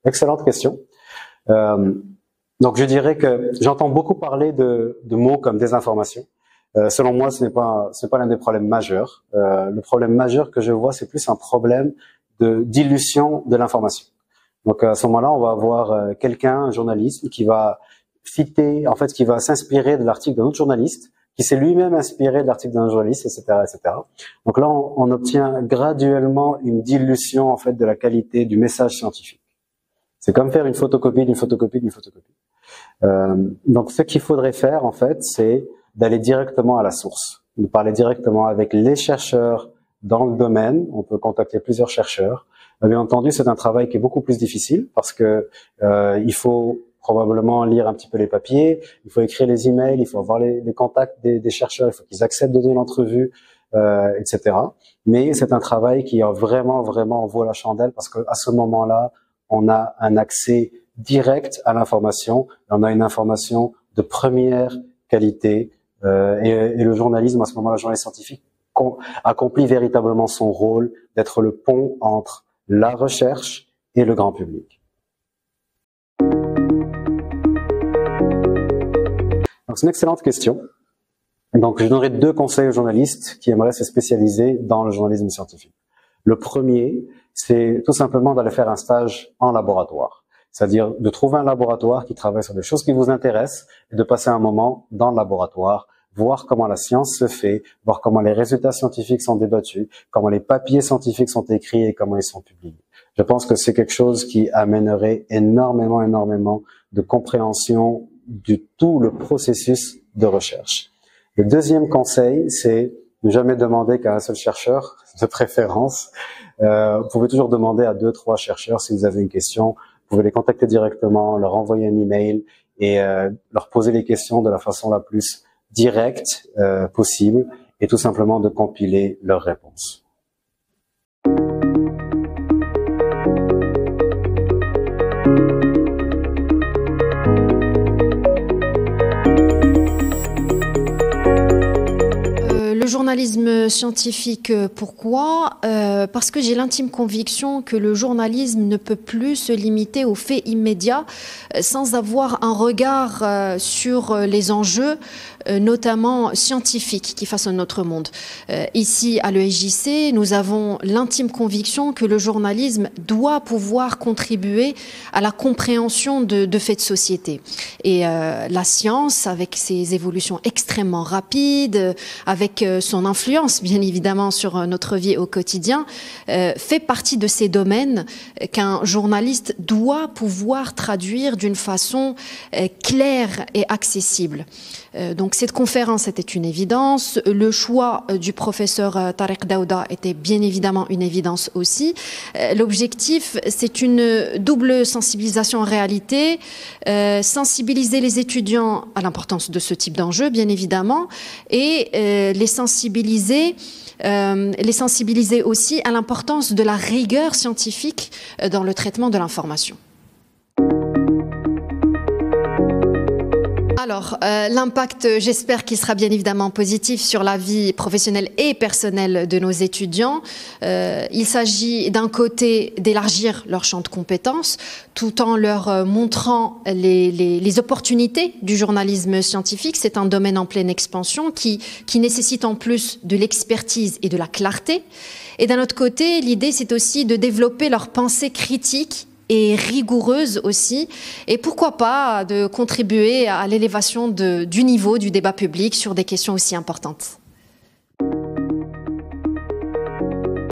Excellente question. Donc je dirais que j'entends beaucoup parler de mots comme désinformation. Selon moi, ce n'est pas l'un des problèmes majeurs. Le problème majeur que je vois, c'est plus un problème de dilution de l'information. Donc à ce moment-là, on va avoir quelqu'un, un journaliste, qui va citer, en fait, qui va s'inspirer de l'article d'un autre journaliste, qui s'est lui-même inspiré de l'article d'un journaliste, etc., etc. Donc là, on obtient graduellement une dilution, en fait, de la qualité du message scientifique. C'est comme faire une photocopie d'une photocopie d'une photocopie. Donc, ce qu'il faudrait faire, en fait, c'est d'aller directement à la source, de parler directement avec les chercheurs dans le domaine. On peut contacter plusieurs chercheurs. Bien entendu, c'est un travail qui est beaucoup plus difficile parce que il faut probablement lire un petit peu les papiers, il faut écrire les emails, il faut avoir les contacts des chercheurs, il faut qu'ils acceptent de donner l'entrevue, etc. Mais c'est un travail qui vraiment vaut la chandelle parce que à ce moment-là, on a un accès direct à l'information, on a une information de première qualité, et le journalisme, à ce moment-là, le journalisme scientifique accomplit véritablement son rôle d'être le pont entre la recherche et le grand public. Donc c'est une excellente question. Donc je donnerai 2 conseils aux journalistes qui aimeraient se spécialiser dans le journalisme scientifique. Le premier, c'est tout simplement d'aller faire un stage en laboratoire. C'est-à-dire de trouver un laboratoire qui travaille sur des choses qui vous intéressent et de passer un moment dans le laboratoire, voir comment la science se fait, voir comment les résultats scientifiques sont débattus, comment les papiers scientifiques sont écrits et comment ils sont publiés. Je pense que c'est quelque chose qui amènerait énormément de compréhension de tout le processus de recherche. Le deuxième conseil, c'est ne jamais demander qu'à un seul chercheur, de préférence. Vous pouvez toujours demander à 2-3 chercheurs si vous avez une question. Vous pouvez les contacter directement, leur envoyer un email et leur poser les questions de la façon la plus directe possible et tout simplement de compiler leurs réponses. Le journalisme scientifique, pourquoi? Parce que j'ai l'intime conviction que le journalisme ne peut plus se limiter aux faits immédiats sans avoir un regard sur les enjeux, notamment scientifiques qui façonnent notre monde. Ici, à l'ESJC, nous avons l'intime conviction que le journalisme doit pouvoir contribuer à la compréhension de faits de société. Et la science, avec ses évolutions extrêmement rapides, avec son influence, bien évidemment, sur notre vie au quotidien, fait partie de ces domaines qu'un journaliste doit pouvoir traduire d'une façon claire et accessible. Donc cette conférence était une évidence. Le choix du professeur Tariq Daouda était bien évidemment une évidence aussi. L'objectif, c'est une double sensibilisation en réalité. Sensibiliser les étudiants à l'importance de ce type d'enjeu, bien évidemment, et les sensibiliser aussi à l'importance de la rigueur scientifique dans le traitement de l'information. Alors, l'impact, j'espère qu'il sera bien évidemment positif sur la vie professionnelle et personnelle de nos étudiants. Il s'agit d'un côté d'élargir leur champ de compétences tout en leur montrant les opportunités du journalisme scientifique. C'est un domaine en pleine expansion qui nécessite en plus de l'expertise et de la clarté. Et d'un autre côté, l'idée, c'est aussi de développer leur pensée critique et rigoureuse aussi, et pourquoi pas de contribuer à l'élévation du niveau du débat public sur des questions aussi importantes.